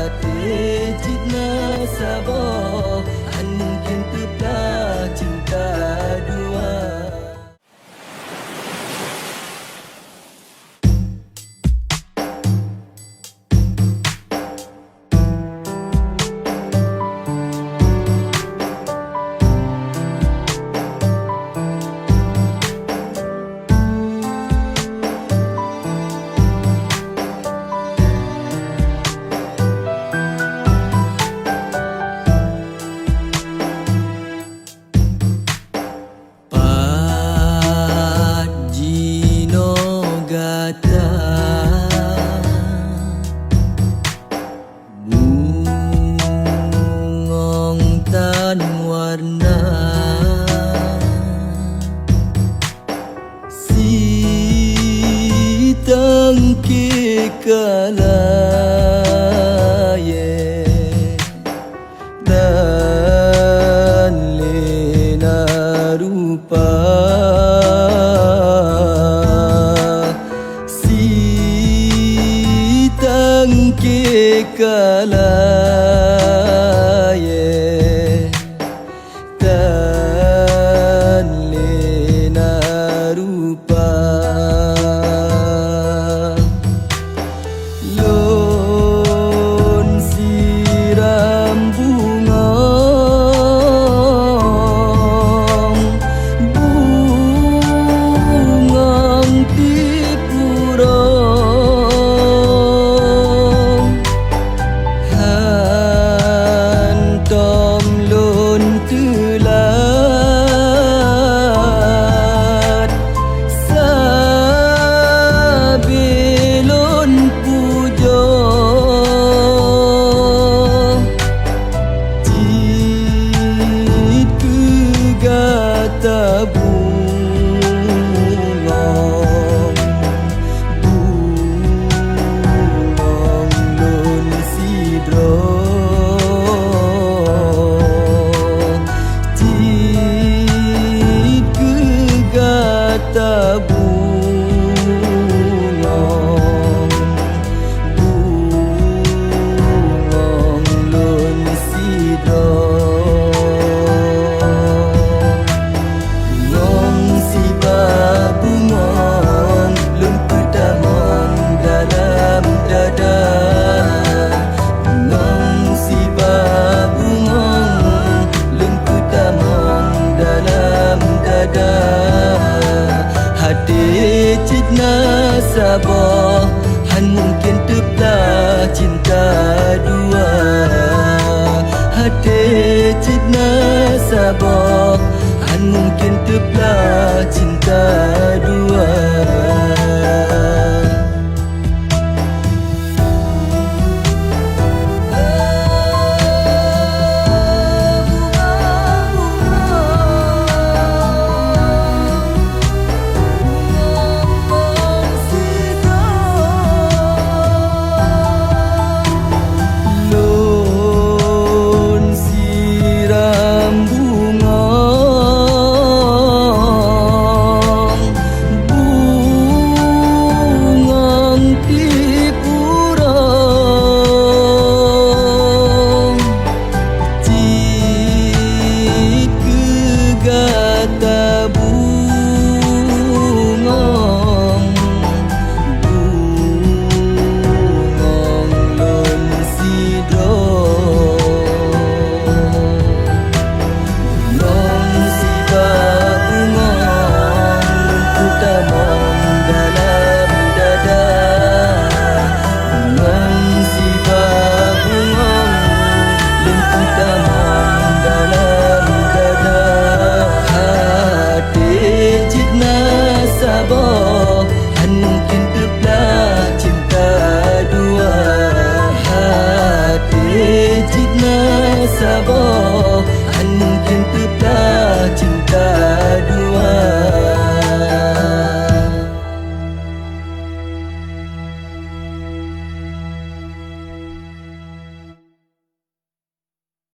hati jitna sabar, mungkin tetap cinta dua. Warna si tangki kalaye dan lena rupa si tangki kalaye dan lena rupa lon siram bunga bungang tipura hantom lon telat sabilon puja jitu gata bungong bungong lon sidro gata bungong bungong lon sidro bungong siba bungong lon pertamon dalam dada bungong siba bungong lon pertamon dalam dada hati jitna sabar, mungkin tetap cinta dua. Hati jitna sabar, mungkin tetap cinta dua. Sabar